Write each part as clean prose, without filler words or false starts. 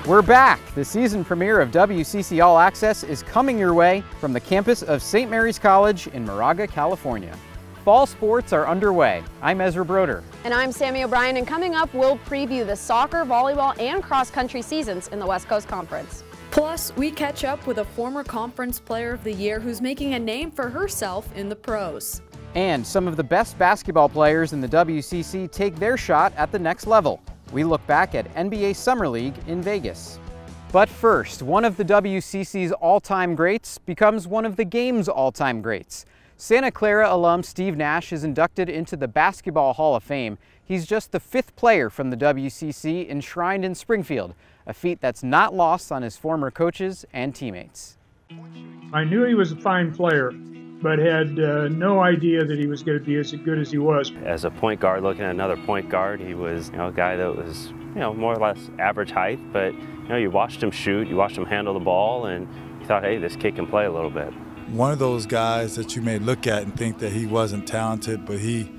We're back! The season premiere of WCC All-Access is coming your way from the campus of St. Mary's College in Moraga, California. Fall sports are underway. I'm Ezra Broder. And I'm Sammy O'Brien, and coming up we'll preview the soccer, volleyball, and cross-country seasons in the West Coast Conference. Plus, we catch up with a former Conference Player of the Year who's making a name for herself in the pros. And some of the best basketball players in the WCC take their shot at the next level. We look back at NBA Summer League in Vegas. But first, one of the WCC's all-time greats becomes one of the game's all-time greats. Santa Clara alum Steve Nash is inducted into the Basketball Hall of Fame. He's just the 5th player from the WCC enshrined in Springfield, a feat that's not lost on his former coaches and teammates. I knew he was a fine player, but had no idea that he was going to be as good as he was. As a point guard, looking at another point guard, he was a guy that was more or less average height, but you watched him shoot, you watched him handle the ball, and you thought, hey, this kid can play a little bit. One of those guys that you may look at and think that he wasn't talented, but he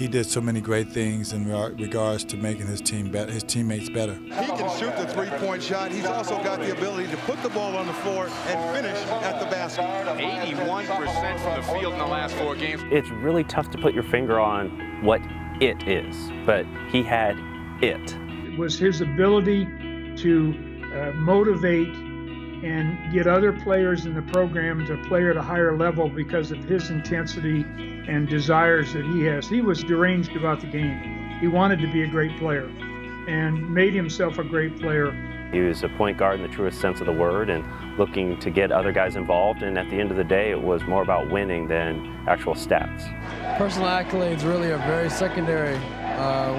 did so many great things in regards to making his teammates better. He can shoot the three-point shot. He's also got the ability to put the ball on the floor and finish at the basket. 81% from the field in the last 4 games. It's really tough to put your finger on what it is, but he had it. It was his ability to motivate and get other players in the program to play at a higher level because of his intensity and desires that he has. He was deranged about the game. He wanted to be a great player and made himself a great player. He was a point guard in the truest sense of the word and looking to get other guys involved, and at the end of the day it was more about winning than actual stats. Personal accolades really are very secondary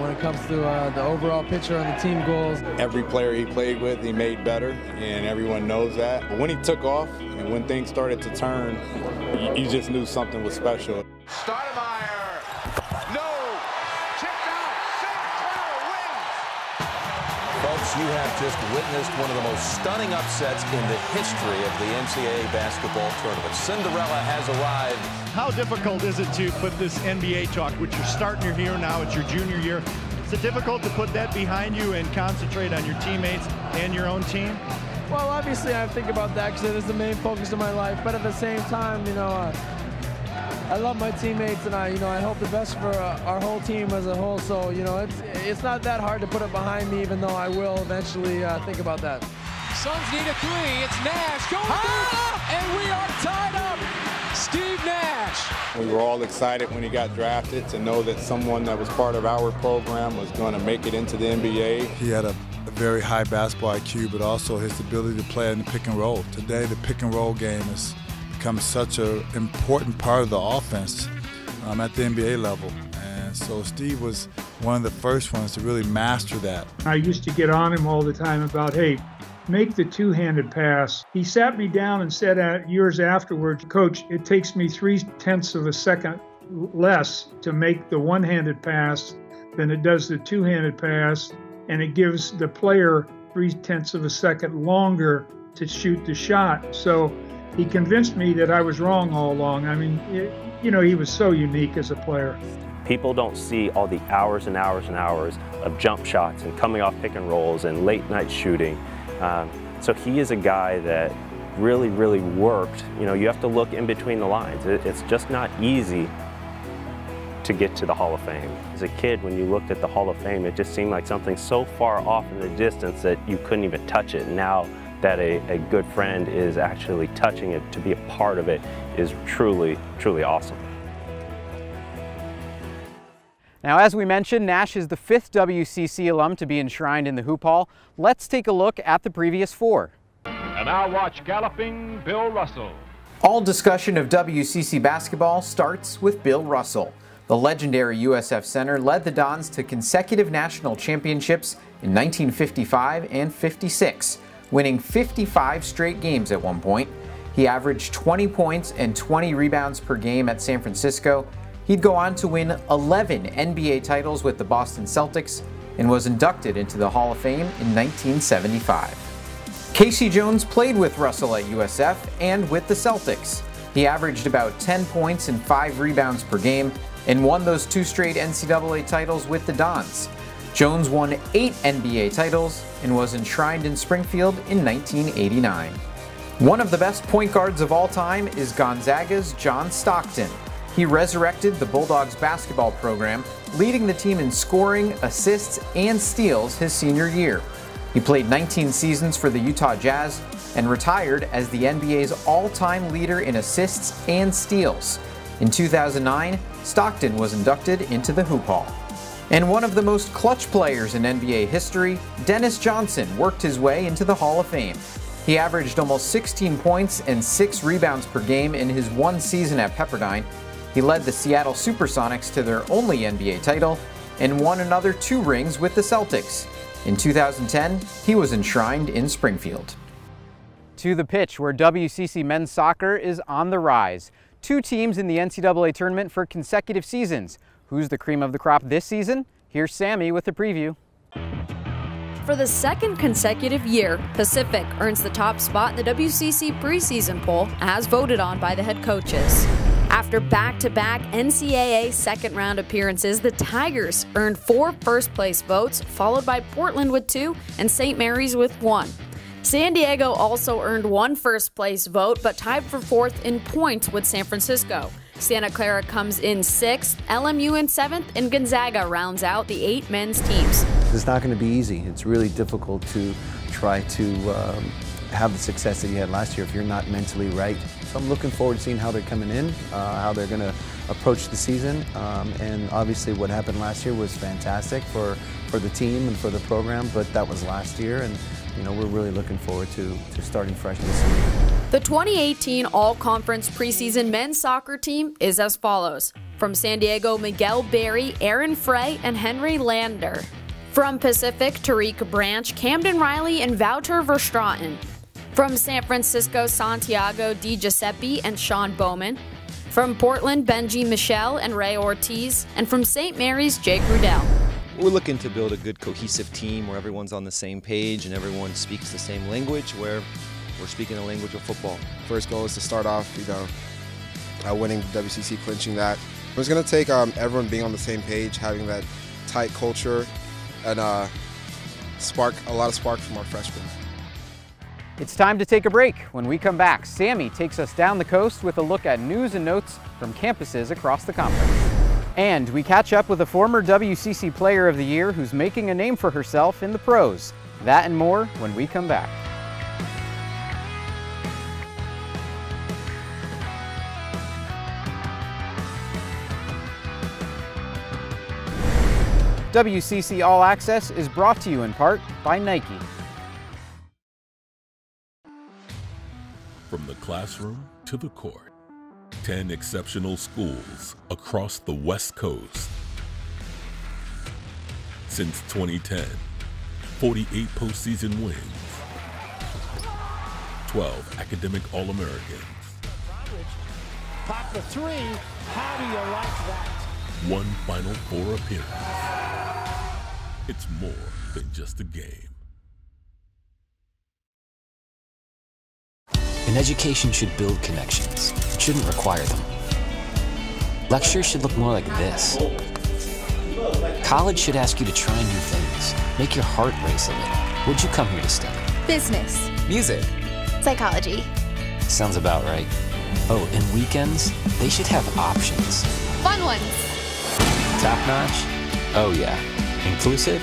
when it comes to the overall picture and the team goals. Every player he played with, he made better, and everyone knows that. But when he took off and when things started to turn, you just knew something was special. Stoudemire, no, checked out, Santa Clara wins. Folks, you have just witnessed one of the most stunning upsets in the history of the NCAA basketball tournament. Cinderella has arrived. How difficult is it to put this NBA talk, which you're starting your year now, it's your junior year. Is it difficult to put that behind you and concentrate on your teammates and your own team? Well, obviously I think about that because it is the main focus of my life, but at the same time, I love my teammates, and I hope the best for our whole team as a whole. So it's not that hard to put it behind me, even though I will eventually think about that. Suns need a 3. It's Nash going through, and we are tied up. Steve Nash. We were all excited when he got drafted to know that someone that was part of our program was going to make it into the NBA. He had a very high basketball IQ, but also his ability to play in the pick and roll. Today, the pick and roll game has become such an important part of the offense at the NBA level. And so Steve was one of the first ones to really master that. I used to get on him all the time about, hey, make the two-handed pass. He sat me down and said years afterwards, Coach, it takes me 0.3 of a second less to make the one-handed pass than it does the two-handed pass, and it gives the player 0.3 of a second longer to shoot the shot. So he convinced me that I was wrong all along. I mean, he was so unique as a player. People don't see all the hours and hours and hours of jump shots and coming off pick and rolls and late night shooting. So he is a guy that really, really worked. You have to look in between the lines. It's just not easy to get to the Hall of Fame. As a kid, when you looked at the Hall of Fame, it just seemed like something so far off in the distance that you couldn't even touch it. Now that a good friend is actually touching it, to be a part of it is truly, truly awesome. Now, as we mentioned, Nash is the 5th WCC alum to be enshrined in the Hoop Hall. Let's take a look at the previous 4. And now watch galloping Bill Russell. All discussion of WCC basketball starts with Bill Russell. The legendary USF center led the Dons to consecutive national championships in 1955 and 56, winning 55 straight games at one point. He averaged 20 points and 20 rebounds per game at San Francisco. He'd go on to win 11 NBA titles with the Boston Celtics and was inducted into the Hall of Fame in 1975. Casey Jones played with Russell at USF and with the Celtics. He averaged about 10 points and 5 rebounds per game and won those 2 straight NCAA titles with the Dons. Jones won 8 NBA titles and was enshrined in Springfield in 1989. One of the best point guards of all time is Gonzaga's John Stockton. He resurrected the Bulldogs basketball program, leading the team in scoring, assists, and steals his senior year. He played 19 seasons for the Utah Jazz and retired as the NBA's all-time leader in assists and steals. In 2009, Stockton was inducted into the Hoop Hall. And one of the most clutch players in NBA history, Dennis Johnson, worked his way into the Hall of Fame. He averaged almost 16 points and 6 rebounds per game in his one season at Pepperdine. He led the Seattle Supersonics to their only NBA title and won another 2 rings with the Celtics. In 2010, he was enshrined in Springfield. To the pitch, where WCC men's soccer is on the rise. 2 teams in the NCAA tournament for consecutive seasons. Who's the cream of the crop this season? Here's Sammy with a preview. For the second consecutive year, Pacific earns the top spot in the WCC preseason poll as voted on by the head coaches. After back-to-back NCAA second-round appearances, the Tigers earned 4 first-place votes, followed by Portland with 2 and St. Mary's with 1. San Diego also earned 1 first-place vote, but tied for 4th in points with San Francisco. Santa Clara comes in 6th, LMU in 7th, and Gonzaga rounds out the 8 men's teams. It's not going to be easy. It's really difficult to try to have the success that you had last year if you're not mentally right. So I'm looking forward to seeing how they're coming in, how they're going to approach the season, and obviously what happened last year was fantastic for the team and for the program, but that was last year, and we're really looking forward to starting fresh this season. The 2018 All-Conference preseason men's soccer team is as follows. From San Diego, Miguel Berry, Aaron Frey, and Henry Lander. From Pacific, Tariq Branch, Camden Riley, and Wouter Verstraeten. From San Francisco, Santiago Di Giuseppe and Sean Bowman. From Portland, Benji Michel and Ray Ortiz. And from St. Mary's, Jake Rudell. We're looking to build a good cohesive team where everyone's on the same page and everyone speaks the same language, where we're speaking the language of football. First goal is to start off, winning WCC, clinching that. It's going to take everyone being on the same page, having that tight culture, and a lot of spark from our freshmen. It's time to take a break. When we come back, Sammy takes us down the coast with a look at news and notes from campuses across the conference. And we catch up with a former WCC Player of the Year who's making a name for herself in the pros. That and more when we come back. WCC All-Access is brought to you in part by Nike. From the classroom to the court, 10 exceptional schools across the West Coast. Since 2010, 48 postseason wins, 12 academic All-Americans. Pop the 3, how do you like that? 1 Final Four appearance. It's more than just a game. An education should build connections. It shouldn't require them. Lectures should look more like this. College should ask you to try new things. Make your heart race a little. What'd you come here to study? Business. Music. Psychology. Sounds about right. Oh, and weekends? They should have options. Fun ones. Top notch? Oh yeah. Inclusive?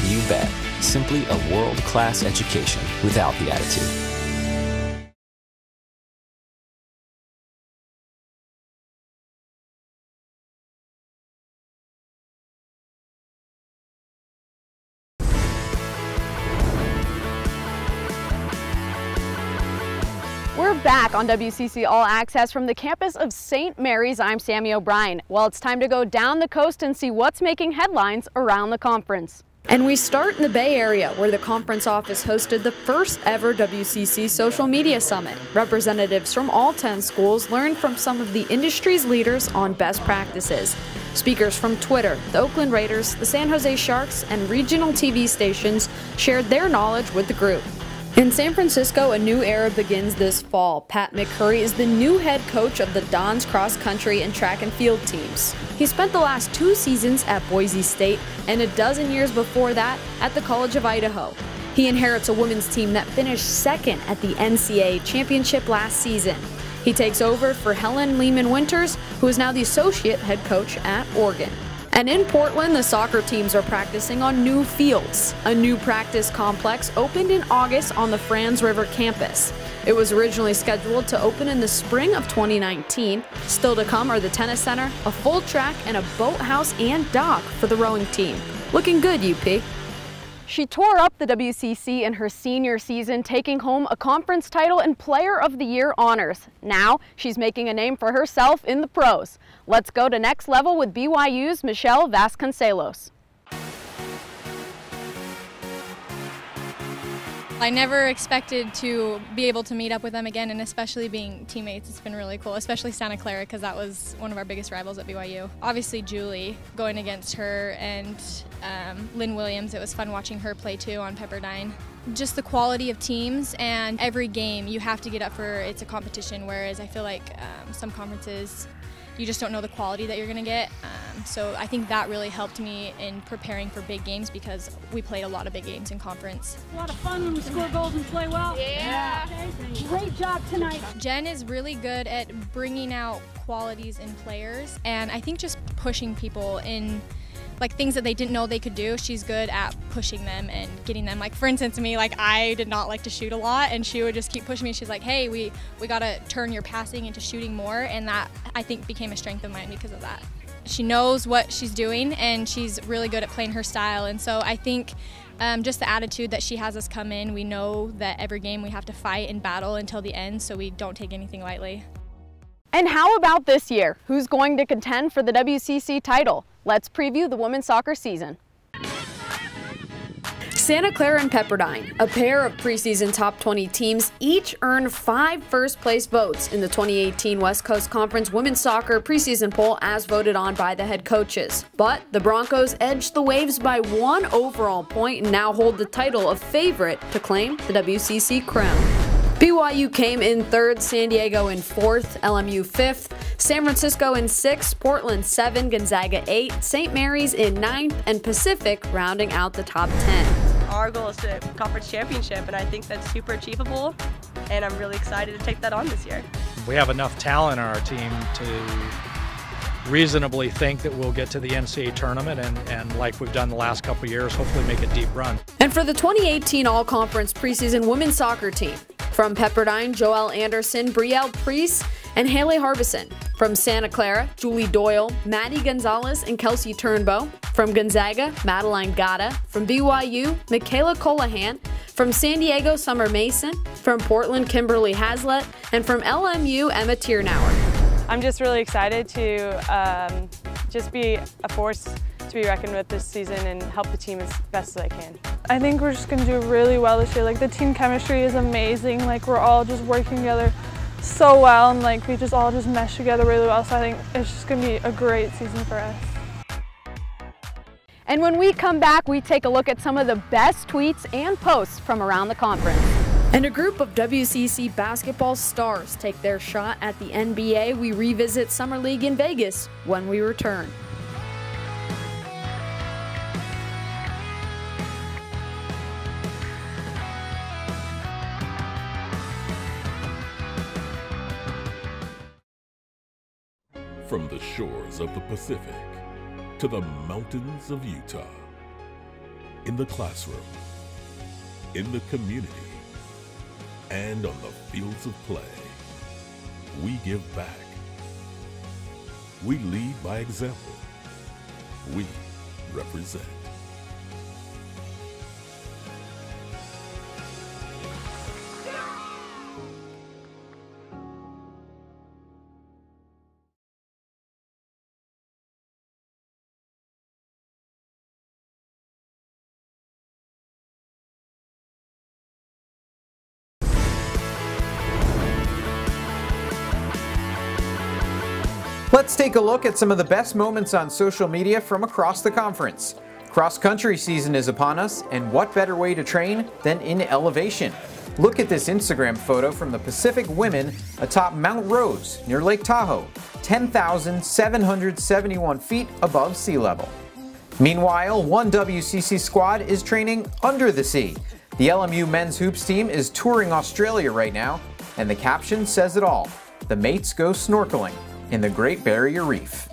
You bet. Simply a world-class education without the attitude. We're back on WCC All-Access from the campus of St. Mary's. I'm Sammy O'Brien. Well, it's time to go down the coast and see what's making headlines around the conference. And we start in the Bay Area, where the conference office hosted the first ever WCC Social Media Summit. Representatives from all 10 schools learned from some of the industry's leaders on best practices. Speakers from Twitter, the Oakland Raiders, the San Jose Sharks, and regional TV stations shared their knowledge with the group. In San Francisco, a new era begins this fall. Pat McCurry is the new head coach of the Dons cross country and track and field teams. He spent the last 2 seasons at Boise State and a dozen years before that at the College of Idaho. He inherits a women's team that finished second at the NCAA championship last season. He takes over for Helen Lehman-Winters, who is now the associate head coach at Oregon. And in Portland, the soccer teams are practicing on new fields. A new practice complex opened in August on the Franz River campus. It was originally scheduled to open in the spring of 2019. Still to come are the tennis center, a full track, and a boathouse and dock for the rowing team. Looking good, UP. She tore up the WCC in her senior season, taking home a conference title and Player of the Year honors. Now, she's making a name for herself in the pros. Let's go to next level with BYU's Michelle Vasconcelos. I never expected to be able to meet up with them again, and especially being teammates, it's been really cool, especially Santa Clara, because that was one of our biggest rivals at BYU. Obviously Julie, going against her, and Lynn Williams, it was fun watching her play too on Pepperdine. Just the quality of teams, and every game you have to get up for, it's a competition, whereas I feel like some conferences you just don't know the quality that you're going to get. So I think that really helped me in preparing for big games, because we played a lot of big games in conference. A lot of fun when we score goals and play well. Yeah. Great job tonight. Jen is really good at bringing out qualities in players, and I think just pushing people in like things that they didn't know they could do. She's good at pushing them and getting them. Like for instance, me, like I did not like to shoot a lot, and she would just keep pushing me. She's like, hey, we gotta turn your passing into shooting more, and that I think became a strength of mine because of that. She knows what she's doing, and she's really good at playing her style, and so I think just the attitude that she has us come in, we know that every game we have to fight and battle until the end, so we don't take anything lightly. And how about this year? Who's going to contend for the WCC title? Let's preview the women's soccer season. Santa Clara and Pepperdine, a pair of preseason top 20 teams, each earned 5 first-place votes in the 2018 West Coast Conference Women's Soccer preseason poll as voted on by the head coaches. But the Broncos edged the Waves by 1 overall point and now hold the title of favorite to claim the WCC crown. BYU came in 3rd, San Diego in 4th, LMU 5th, San Francisco in 6th, Portland 7, Gonzaga 8, St. Mary's in 9th, and Pacific rounding out the top 10. Our goal is to conference championship, and I think that's super achievable, and I'm really excited to take that on this year. We have enough talent on our team to reasonably think that we'll get to the NCAA tournament and like we've done the last couple of years, hopefully make a deep run. And for the 2018 All-Conference preseason women's soccer team, from Pepperdine, Joelle Anderson, Brielle Priest, and Haley Harbison. From Santa Clara, Julie Doyle, Maddie Gonzalez, and Kelsey Turnbow. From Gonzaga, Madeline Gata. From BYU, Michaela Colahan. From San Diego, Summer Mason. From Portland, Kimberly Haslett. And from LMU, Emma Tiernauer. I'm just really excited to just be a force to be reckoned with this season and help the team as best as I can. I think we're just going to do really well this year. Like the team chemistry is amazing. Like we're all just working together so well, and like we just all just mesh together really well. So I think it's just going to be a great season for us. And when we come back, we take a look at some of the best tweets and posts from around the conference. And a group of WCC basketball stars take their shot at the NBA. We revisit Summer League in Vegas when we return. From the shores of the Pacific to the mountains of Utah, in the classroom, in the community, and on the fields of play, we give back. We lead by example. We represent. Let's take a look at some of the best moments on social media from across the conference. Cross-country season is upon us, and what better way to train than in elevation? Look at this Instagram photo from the Pacific women atop Mount Rose near Lake Tahoe. 10,771 feet above sea level. Meanwhile, one WCC squad is training under the sea. The LMU men's hoops team is touring Australia right now, and the caption says it all. The mates go snorkeling in the Great Barrier Reef.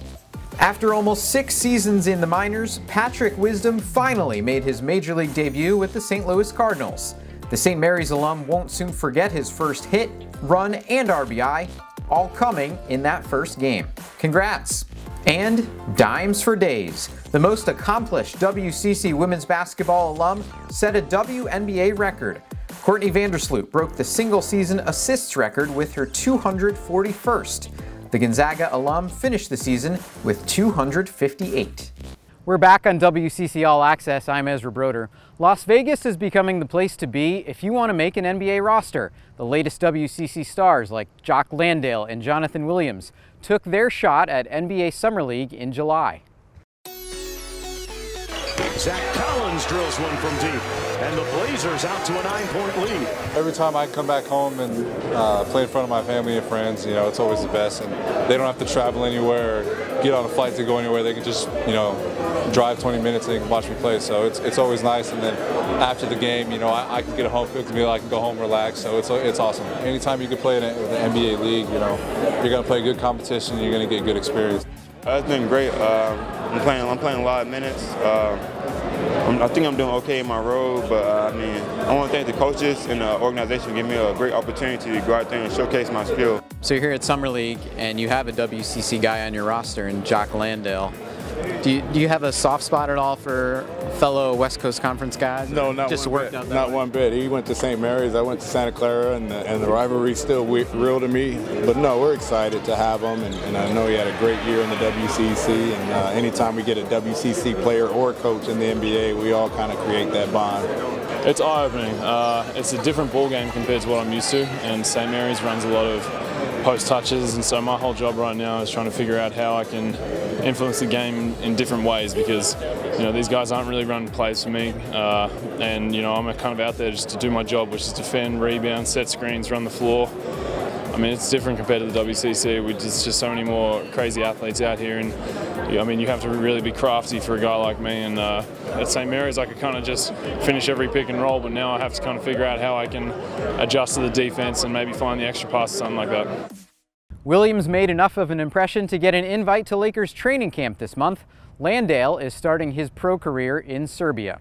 After almost 6 seasons in the minors, Patrick Wisdom finally made his Major League debut with the St. Louis Cardinals. The St. Mary's alum won't soon forget his first hit, run, and RBI, all coming in that first game. Congrats! And dimes for days. The most accomplished WCC women's basketball alum set a WNBA record. Courtney Vandersloot broke the single-season assists record with her 241st. The Gonzaga alum finished the season with 258. We're back on WCC All-Access. I'm Ezra Broder. Las Vegas is becoming the place to be if you want to make an NBA roster. The latest WCC stars like Jock Landale and Jonathan Williams took their shot at NBA Summer League in July. Zach Collins drills one from deep, and the Blazers out to a 9-point lead. Every time I come back home and play in front of my family and friends, you know, it's always the best. And they don't have to travel anywhere or get on a flight to go anywhere. They can just, you know, drive 20 minutes and they can watch me play. So it's always nice. And then after the game, you know, I can get a home cooked meal. I can go home relax. So it's awesome. Anytime you can play in the NBA league, you know, you're going to play good competition. You're going to get good experience. It's been great. I'm playing a lot of minutes. I think I'm doing okay in my role, but I mean, I want to thank the coaches and the organization for giving me a great opportunity to go out there and showcase my skill. So you're here at Summer League and you have a WCC guy on your roster in Jock Landale. Do you have a soft spot at all for fellow West Coast Conference guys? No, not one bit. He went to St. Mary's, I went to Santa Clara, and the rivalry's still real to me. But no, we're excited to have him, and I know he had a great year in the WCC, and anytime we get a WCC player or coach in the NBA, we all kind of create that bond. It's eye-opening. It's a different ball game compared to what I'm used to, and St. Mary's runs a lot of post touches, and so my whole job right now is trying to figure out how I can influence the game in different ways, because you know these guys aren't really running plays for me, and you know I'm kind of out there just to do my job, which is defend, rebound, set screens, run the floor. I mean, it's different compared to the WCC. There's just so many more crazy athletes out here, and I mean, you have to really be crafty for a guy like me. And at St. Mary's, I could kind of just finish every pick and roll, but now I have to kind of figure out how I can adjust to the defense and maybe find the extra pass or something like that. Williams made enough of an impression to get an invite to Lakers training camp this month. Landale is starting his pro career in Serbia.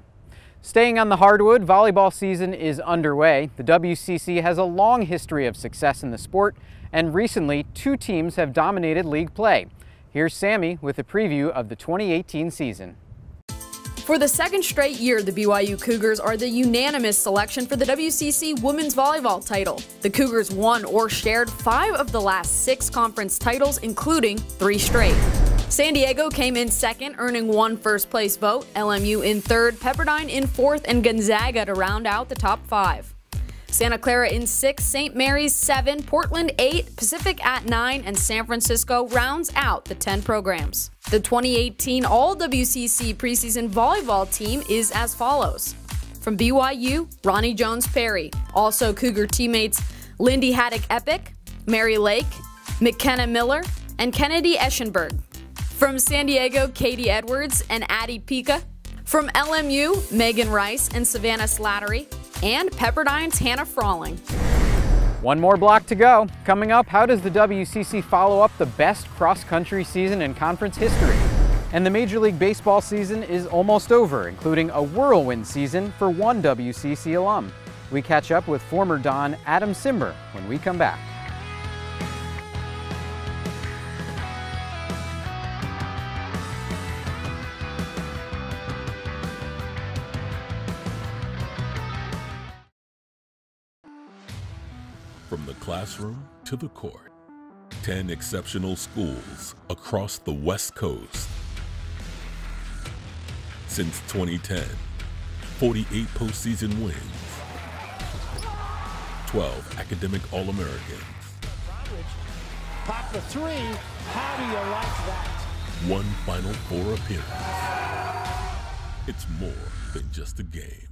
Staying on the hardwood, volleyball season is underway. The WCC has a long history of success in the sport, and recently 2 teams have dominated league play. Here's Sammy with a preview of the 2018 season. For the second straight year, the BYU Cougars are the unanimous selection for the WCC women's volleyball title. The Cougars won or shared 5 of the last 6 conference titles, including 3 straight. San Diego came in second, earning 1 first-place vote, LMU in third, Pepperdine in fourth, and Gonzaga to round out the top 5. Santa Clara in 6th, St. Mary's 7, Portland 8, Pacific at 9, and San Francisco rounds out the 10 programs. The 2018 All-WCC preseason volleyball team is as follows. From BYU, Ronnie Jones-Perry. Also Cougar teammates Lindy Haddock-Epic, Mary Lake, McKenna Miller, and Kennedy Eschenberg. From San Diego, Katie Edwards and Addie Pica. From LMU, Megan Rice and Savannah Slattery. And Pepperdine's Hannah Frawling. One more block to go. Coming up, how does the WCC follow up the best cross-country season in conference history? And the Major League Baseball season is almost over, including a whirlwind season for one WCC alum. We catch up with former Don Adam Simber when we come back. From the classroom to the court, 10 exceptional schools across the West Coast. Since 2010, 48 postseason wins, 12 academic All-Americans. Pop the 3, how do you like that? 1 Final Four appearance. It's more than just a game.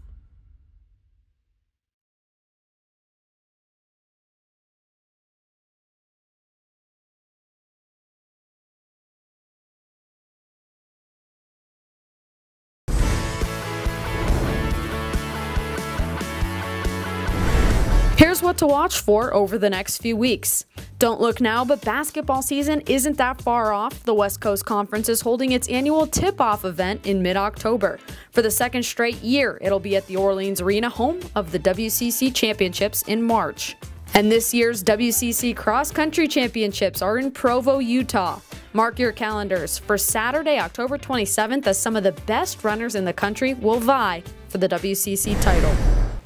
Here's what to watch for over the next few weeks. Don't look now, but basketball season isn't that far off. The West Coast Conference is holding its annual tip-off event in mid-October. For the second straight year, it'll be at the Orleans Arena, home of the WCC Championships in March. And this year's WCC Cross Country Championships are in Provo, Utah. Mark your calendars for Saturday, October 27th, as some of the best runners in the country will vie for the WCC title.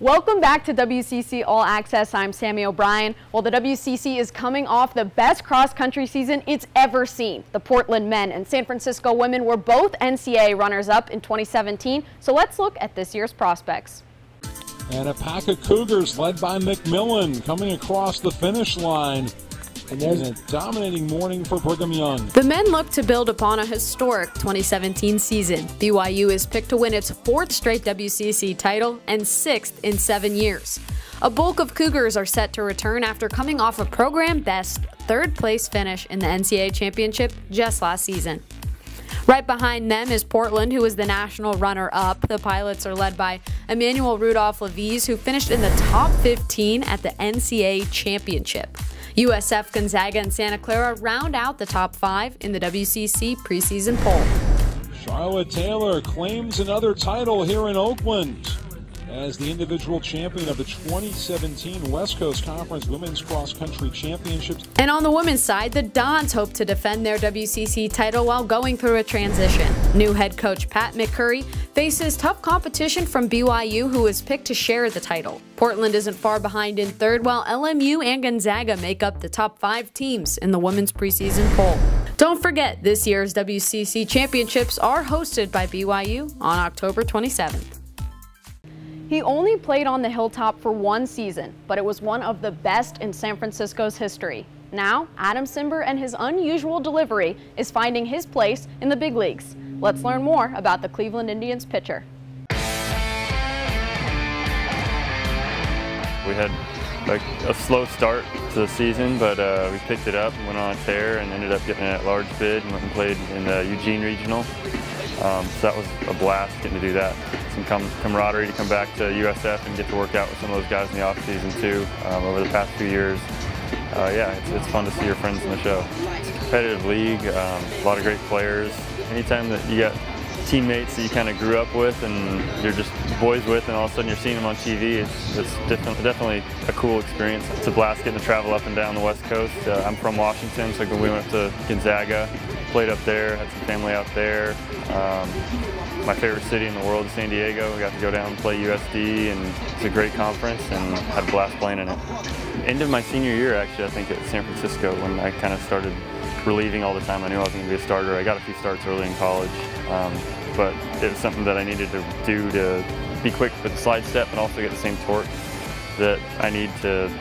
Welcome back to WCC All-Access. I'm Sammy O'Brien. Well, the WCC is coming off the best cross-country season it's ever seen. The Portland men and San Francisco women were both NCAA runners-up in 2017, so let's look at this year's prospects. And a pack of Cougars led by McMillan coming across the finish line. And there's a dominating morning for Brigham Young. The men look to build upon a historic 2017 season. BYU is picked to win its 4th straight WCC title and 6th in 7 years. A bulk of Cougars are set to return after coming off a program best 3rd place finish in the NCAA championship just last season. Right behind them is Portland, who is the national runner-up. The Pilots are led by Emmanuel Rudolph-Levies, who finished in the top 15 at the NCAA championship. USF, Gonzaga, and Santa Clara round out the top 5 in the WCC preseason poll. Charlotte Taylor claims another title here in Oakland as the individual champion of the 2017 West Coast Conference Women's Cross Country Championships. And on the women's side, the Dons hope to defend their WCC title while going through a transition. New head coach Pat McCurry faces tough competition from BYU, who is picked to share the title. Portland isn't far behind in 3rd, while LMU and Gonzaga make up the top 5 teams in the women's preseason poll. Don't forget, this year's WCC championships are hosted by BYU on October 27th. He only played on the hilltop for 1 season, but it was one of the best in San Francisco's history. Now, Adam Cimber and his unusual delivery is finding his place in the big leagues. Let's learn more about the Cleveland Indians pitcher. We had a slow start to the season, but we picked it up and went on a tear and ended up getting a large bid and went and played in the Eugene Regional. So that was a blast getting to do that. Some camaraderie to come back to USF and get to work out with some of those guys in the off-season too over the past few years. Yeah, it's fun to see your friends in the show. It's a competitive league, a lot of great players. Anytime that you got teammates that you kind of grew up with and you're just boys with, and all of a sudden you're seeing them on TV, it's definitely a cool experience. It's a blast getting to travel up and down the West Coast. I'm from Washington, so we went up to Gonzaga, played up there, had some family out there. My favorite city in the world is San Diego. We got to go down and play USD, and it's a great conference, and had a blast playing in it. End of my senior year, actually, I think at San Francisco, when I kind of started relieving all the time. I knew I was going to be a starter. I got a few starts early in college, but it was something that I needed to do to be quick with the slide step and also get the same torque that I need to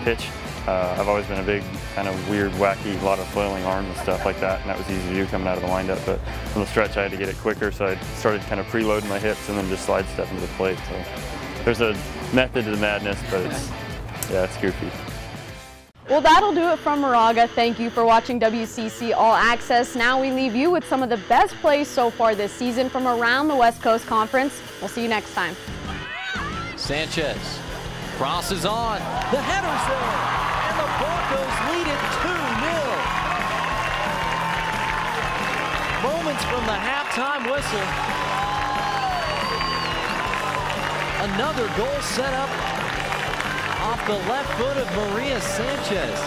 pitch. I've always been a big, kind of weird, wacky, a lot of flailing arms and stuff like that, and that was easy to do coming out of the windup. But from the stretch, I had to get it quicker, so I started kind of preloading my hips and then just slide stepping to the plate. So there's a method to the madness, but it's goofy. Well, that'll do it from Moraga. Thank you for watching WCC All Access. Now we leave you with some of the best plays so far this season from around the West Coast Conference. We'll see you next time. Sanchez crosses on. The header's there. And the Broncos lead it 2-0. Moments from the halftime whistle. Another goal set up off the left foot of Maria Sanchez.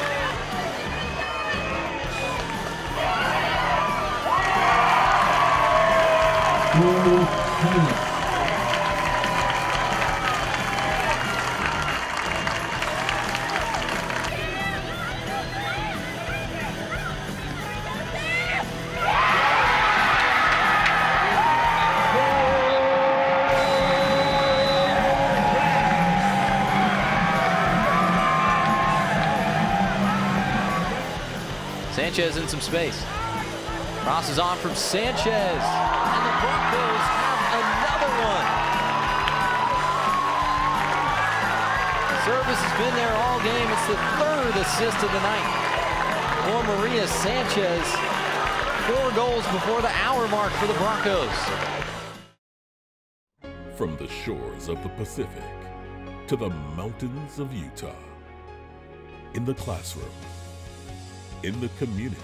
Sanchez in some space. Crosses on from Sanchez. And the Broncos have another one. Service has been there all game. It's the 3rd assist of the night for Maria Sanchez. 4 goals before the hour mark for the Broncos. From the shores of the Pacific to the mountains of Utah. In the classroom, in the community,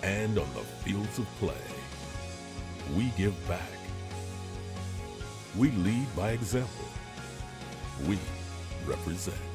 and on the fields of play, we give back. We lead by example. We represent.